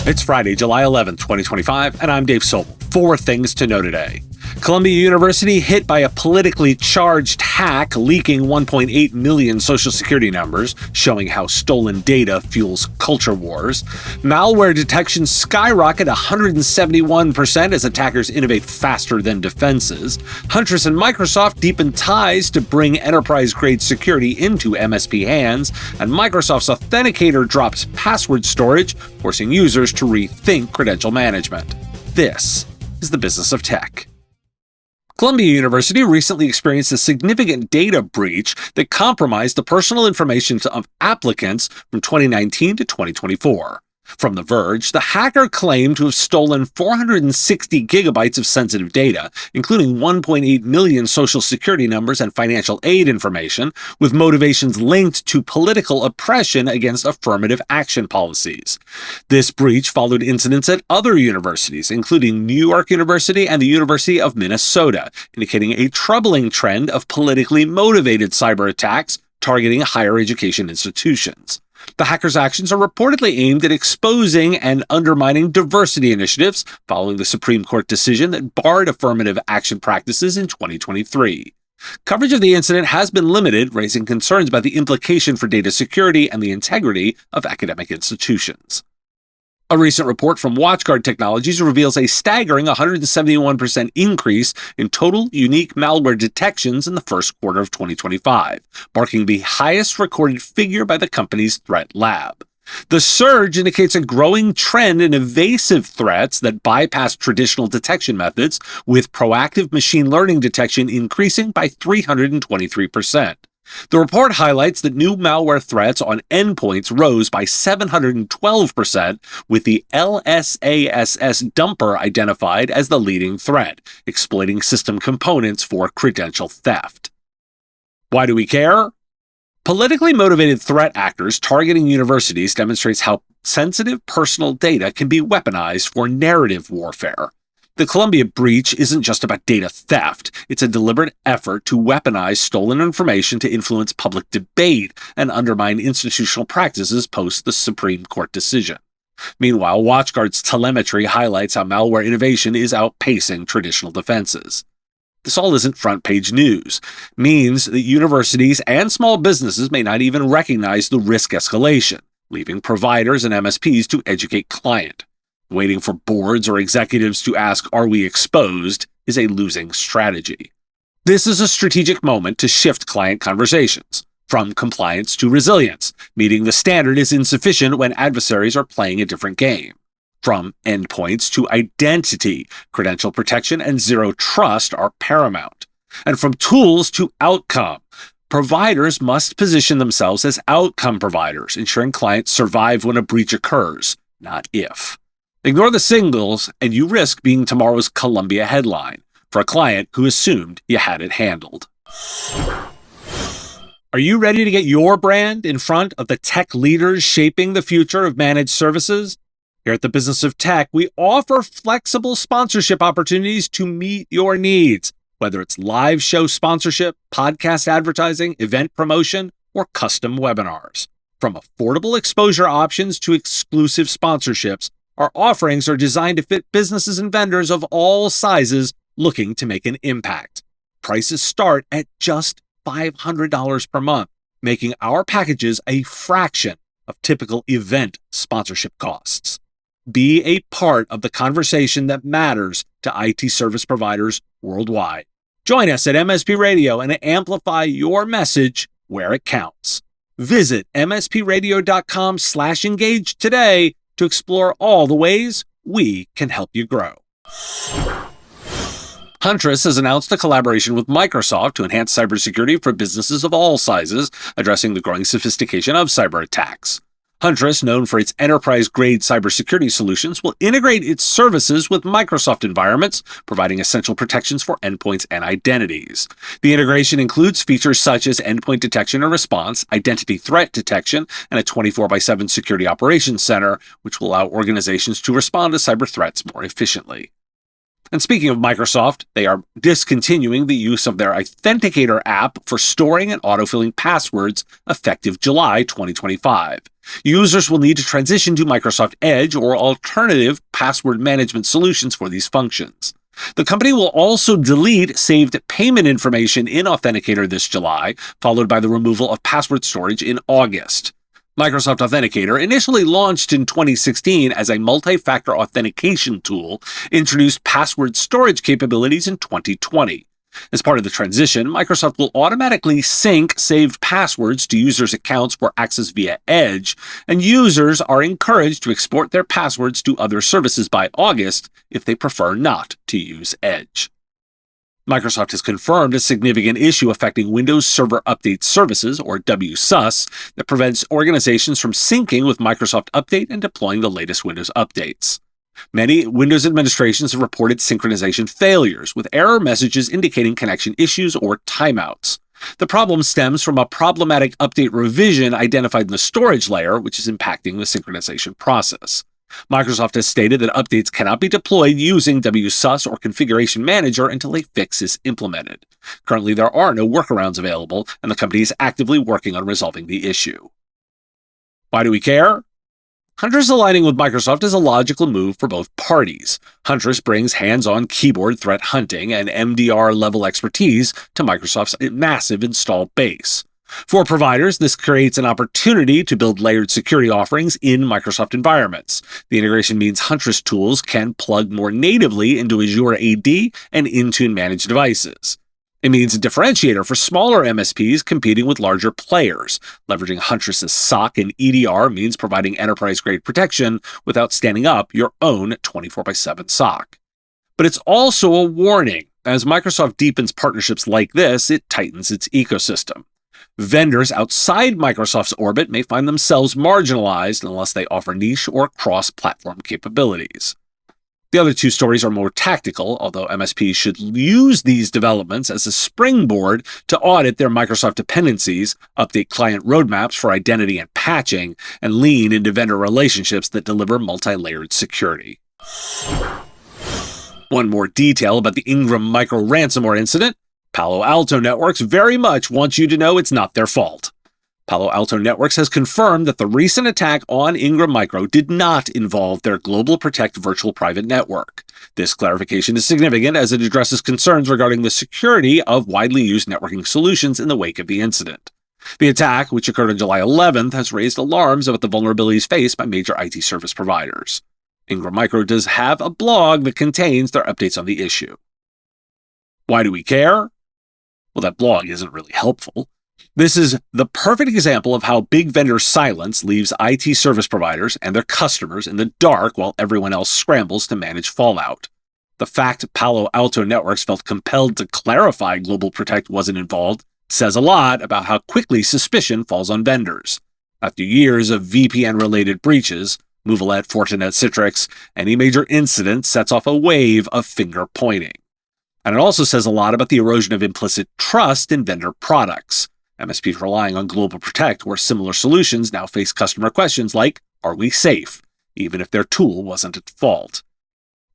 It's Friday, July 11th, 2025, and I'm Dave Sobel. 4 things to know today. Columbia University hit by a politically charged hack leaking 1.8 million social security numbers, showing how stolen data fuels culture wars. Malware detection skyrocket 171% as attackers innovate faster than defenses. Huntress and Microsoft deepen ties to bring enterprise-grade security into MSP hands. And Microsoft's Authenticator drops password storage, forcing users to rethink credential management. This is the business of tech. Columbia University recently experienced a significant data breach that compromised the personal information of applicants from 2019 to 2024. From The Verge, the hacker claimed to have stolen 460 gigabytes of sensitive data, including 1.8 million social security numbers and financial aid information, with motivations linked to political oppression against affirmative action policies. This breach followed incidents at other universities, including New York University and the University of Minnesota, indicating a troubling trend of politically motivated cyber attacks targeting higher education institutions. The hackers' actions are reportedly aimed at exposing and undermining diversity initiatives following the Supreme Court decision that barred affirmative action practices in 2023. Coverage of the incident has been limited, raising concerns about the implication for data security and the integrity of academic institutions. A recent report from WatchGuard Technologies reveals a staggering 171% increase in total unique malware detections in the first quarter of 2025, marking the highest recorded figure by the company's threat lab. The surge indicates a growing trend in evasive threats that bypass traditional detection methods, with proactive machine learning detection increasing by 323%. The report highlights that new malware threats on endpoints rose by 712%, with the LSASS dumper identified as the leading threat, exploiting system components for credential theft. Why do we care? Politically motivated threat actors targeting universities demonstrates how sensitive personal data can be weaponized for narrative warfare. The Columbia breach isn't just about data theft. It's a deliberate effort to weaponize stolen information to influence public debate and undermine institutional practices post the Supreme Court decision. Meanwhile, WatchGuard's telemetry highlights how malware innovation is outpacing traditional defenses. This all isn't front-page news. It means that universities and small businesses may not even recognize the risk escalation, leaving providers and MSPs to educate client. Waiting for boards or executives to ask, "Are we exposed?" is a losing strategy. This is a strategic moment to shift client conversations from compliance to resilience, meeting the standard is insufficient when adversaries are playing a different game. From endpoints to identity, credential protection and zero trust are paramount. And from tools to outcome, providers must position themselves as outcome providers, ensuring clients survive when a breach occurs, not if. Ignore the signals, and you risk being tomorrow's Columbia headline for a client who assumed you had it handled. Are you ready to get your brand in front of the tech leaders shaping the future of managed services? Here at the Business of Tech, we offer flexible sponsorship opportunities to meet your needs, whether it's live show sponsorship, podcast advertising, event promotion, or custom webinars. From affordable exposure options to exclusive sponsorships, our offerings are designed to fit businesses and vendors of all sizes looking to make an impact. Prices start at just $500 per month, making our packages a fraction of typical event sponsorship costs. Be a part of the conversation that matters to IT service providers worldwide. Join us at MSP Radio and amplify your message where it counts. Visit mspradio.com/engage today to explore all the ways we can help you grow. Huntress has announced a collaboration with Microsoft to enhance cybersecurity for businesses of all sizes, addressing the growing sophistication of cyber attacks. Huntress, known for its enterprise-grade cybersecurity solutions, will integrate its services with Microsoft environments, providing essential protections for endpoints and identities. The integration includes features such as endpoint detection and response, identity threat detection, and a 24/7 security operations center, which will allow organizations to respond to cyber threats more efficiently. And speaking of Microsoft, they are discontinuing the use of their Authenticator app for storing and autofilling passwords effective July 2025. Users will need to transition to Microsoft Edge or alternative password management solutions for these functions. The company will also delete saved payment information in Authenticator this July, followed by the removal of password storage in August. Microsoft Authenticator, initially launched in 2016 as a multi-factor authentication tool, introduced password storage capabilities in 2020. As part of the transition, Microsoft will automatically sync saved passwords to users' accounts for access via Edge, and users are encouraged to export their passwords to other services by August if they prefer not to use Edge. Microsoft has confirmed a significant issue affecting Windows Server Update Services, or WSUS, that prevents organizations from syncing with Microsoft Update and deploying the latest Windows updates. Many Windows administrations have reported synchronization failures, with error messages indicating connection issues or timeouts. The problem stems from a problematic update revision identified in the storage layer, which is impacting the synchronization process. Microsoft has stated that updates cannot be deployed using WSUS or Configuration Manager until a fix is implemented. Currently, there are no workarounds available, and the company is actively working on resolving the issue. Why do we care? Huntress aligning with Microsoft is a logical move for both parties. Huntress brings hands-on keyboard threat hunting and MDR-level expertise to Microsoft's massive install base. For providers, this creates an opportunity to build layered security offerings in Microsoft environments. The integration means Huntress tools can plug more natively into Azure AD and Intune managed devices. It means a differentiator for smaller MSPs competing with larger players. Leveraging Huntress's SOC and EDR means providing enterprise-grade protection without standing up your own 24/7 SOC. But it's also a warning. As Microsoft deepens partnerships like this, it tightens its ecosystem. Vendors outside Microsoft's orbit may find themselves marginalized unless they offer niche or cross-platform capabilities. The other two stories are more tactical, although MSPs should use these developments as a springboard to audit their Microsoft dependencies, update client roadmaps for identity and patching, and lean into vendor relationships that deliver multi-layered security. One more detail about the Ingram micro ransomware incident. Palo Alto Networks very much wants you to know it's not their fault. Palo Alto Networks has confirmed that the recent attack on Ingram Micro did not involve their Global Protect virtual private network. This clarification is significant as it addresses concerns regarding the security of widely used networking solutions in the wake of the incident. The attack, which occurred on July 11th, has raised alarms about the vulnerabilities faced by major IT service providers. Ingram Micro does have a blog that contains their updates on the issue. Why do we care? Well, that blog isn't really helpful. This is the perfect example of how big vendor silence leaves IT service providers and their customers in the dark while everyone else scrambles to manage fallout. The fact Palo Alto Networks felt compelled to clarify Global Protect wasn't involved says a lot about how quickly suspicion falls on vendors. After years of VPN-related breaches, Movelet, Fortinet, Citrix, any major incident sets off a wave of finger-pointing. And it also says a lot about the erosion of implicit trust in vendor products. MSPs relying on Global Protect, where similar solutions now face customer questions like, are we safe, even if their tool wasn't at fault?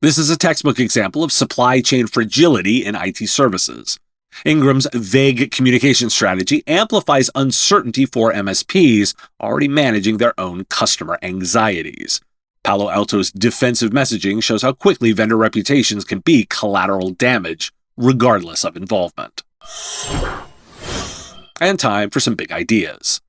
This is a textbook example of supply chain fragility in IT services. Ingram's vague communication strategy amplifies uncertainty for MSPs already managing their own customer anxieties. Palo Alto's defensive messaging shows how quickly vendor reputations can be collateral damage, regardless of involvement. And time for some big ideas.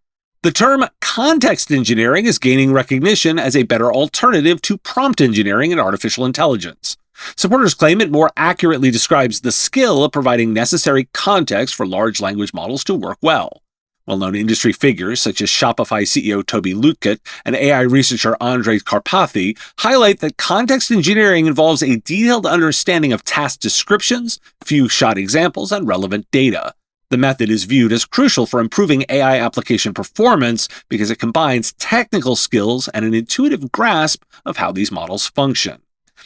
The term context engineering is gaining recognition as a better alternative to prompt engineering in artificial intelligence. Supporters claim it more accurately describes the skill of providing necessary context for large language models to work well. Well-known industry figures such as Shopify CEO Toby Lütke and AI researcher Andrei Karpathy highlight that context engineering involves a detailed understanding of task descriptions, few-shot examples, and relevant data. The method is viewed as crucial for improving AI application performance because it combines technical skills and an intuitive grasp of how these models function.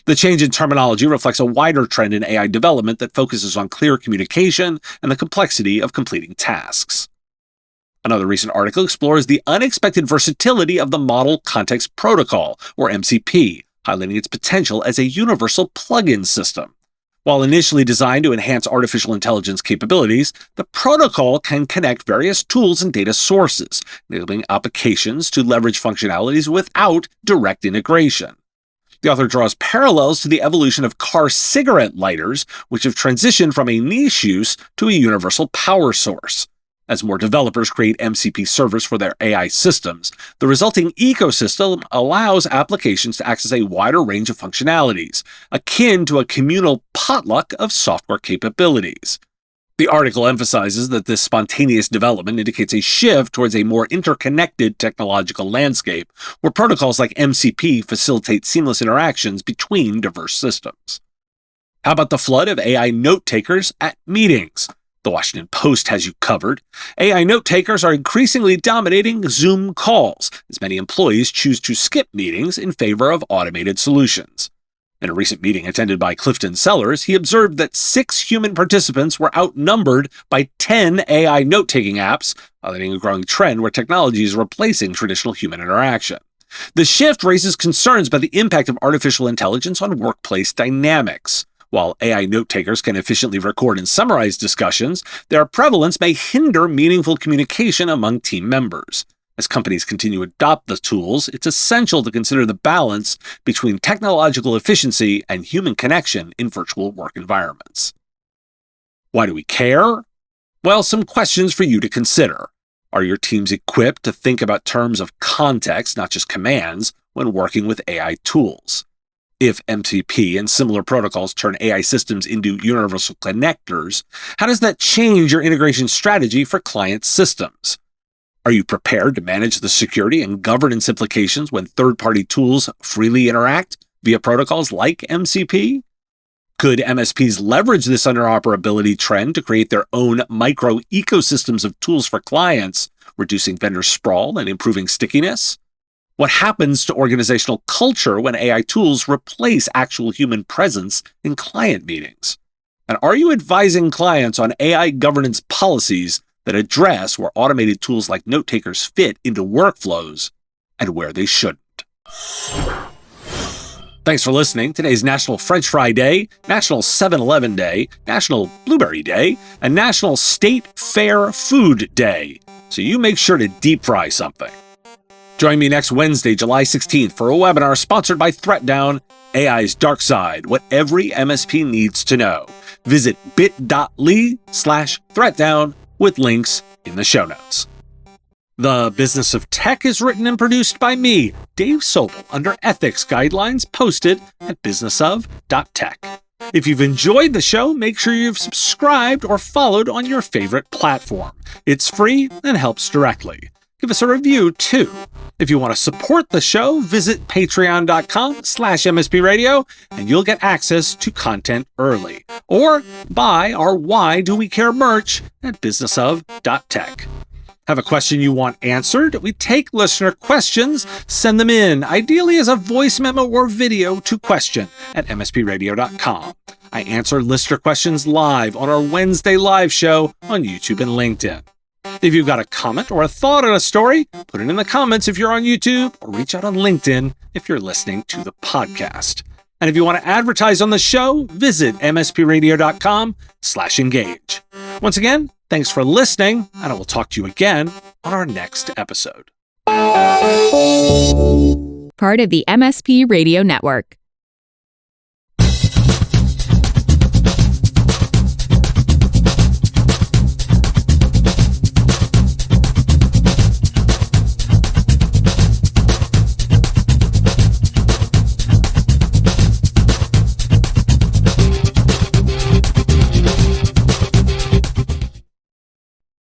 The change in terminology reflects a wider trend in AI development that focuses on clear communication and the complexity of completing tasks. Another recent article explores the unexpected versatility of the Model Context Protocol, or MCP, highlighting its potential as a universal plugin system. While initially designed to enhance artificial intelligence capabilities, the protocol can connect various tools and data sources, enabling applications to leverage functionalities without direct integration. The author draws parallels to the evolution of car cigarette lighters, which have transitioned from a niche use to a universal power source. As more developers create MCP servers for their AI systems, the resulting ecosystem allows applications to access a wider range of functionalities, akin to a communal potluck of software capabilities. The article emphasizes that this spontaneous development indicates a shift towards a more interconnected technological landscape, where protocols like MCP facilitate seamless interactions between diverse systems. How about the flood of AI note-takers at meetings? The Washington Post has you covered. AI note-takers are increasingly dominating Zoom calls, as many employees choose to skip meetings in favor of automated solutions. In a recent meeting attended by Clifton Sellers, he observed that 6 human participants were outnumbered by 10 AI note-taking apps, highlighting a growing trend where technology is replacing traditional human interaction. The shift raises concerns about the impact of artificial intelligence on workplace dynamics. While AI note-takers can efficiently record and summarize discussions, their prevalence may hinder meaningful communication among team members. As companies continue to adopt the tools, it's essential to consider the balance between technological efficiency and human connection in virtual work environments. Why do we care? Well, some questions for you to consider. Are your teams equipped to think about terms of context, not just commands, when working with AI tools? If MCP and similar protocols turn AI systems into universal connectors, how does that change your integration strategy for client systems? Are you prepared to manage the security and governance implications when third-party tools freely interact via protocols like MCP? Could MSPs leverage this interoperability trend to create their own micro ecosystems of tools for clients, reducing vendor sprawl and improving stickiness? What happens to organizational culture when AI tools replace actual human presence in client meetings? And are you advising clients on AI governance policies that address where automated tools like note-takers fit into workflows and where they shouldn't? Thanks for listening. Today's National French Fry Day, National 7-Eleven Day, National Blueberry Day, and National State Fair Food Day. So you make sure to deep fry something. Join me next Wednesday, July 16th for a webinar sponsored by ThreatDown, AI's Dark Side, what every MSP needs to know. Visit bit.ly/ThreatDown with links in the show notes. The Business of Tech is written and produced by me, Dave Sobel, under ethics guidelines posted at businessof.tech. If you've enjoyed the show, make sure you've subscribed or followed on your favorite platform. It's free and helps directly. Give us a review, too. If you want to support the show, visit patreon.com/MSP Radio, and you'll get access to content early. Or buy our Why Do We Care merch at businessof.tech. Have a question you want answered? We take listener questions, send them in, ideally as a voice memo or video to question@mspradio.com. I answer listener questions live on our Wednesday live show on YouTube and LinkedIn. If you've got a comment or a thought on a story, put it in the comments if you're on YouTube, or reach out on LinkedIn if you're listening to the podcast. And if you want to advertise on the show, visit mspradio.com/engage. Once again, thanks for listening, and I will talk to you again on our next episode. Part of the MSP Radio Network.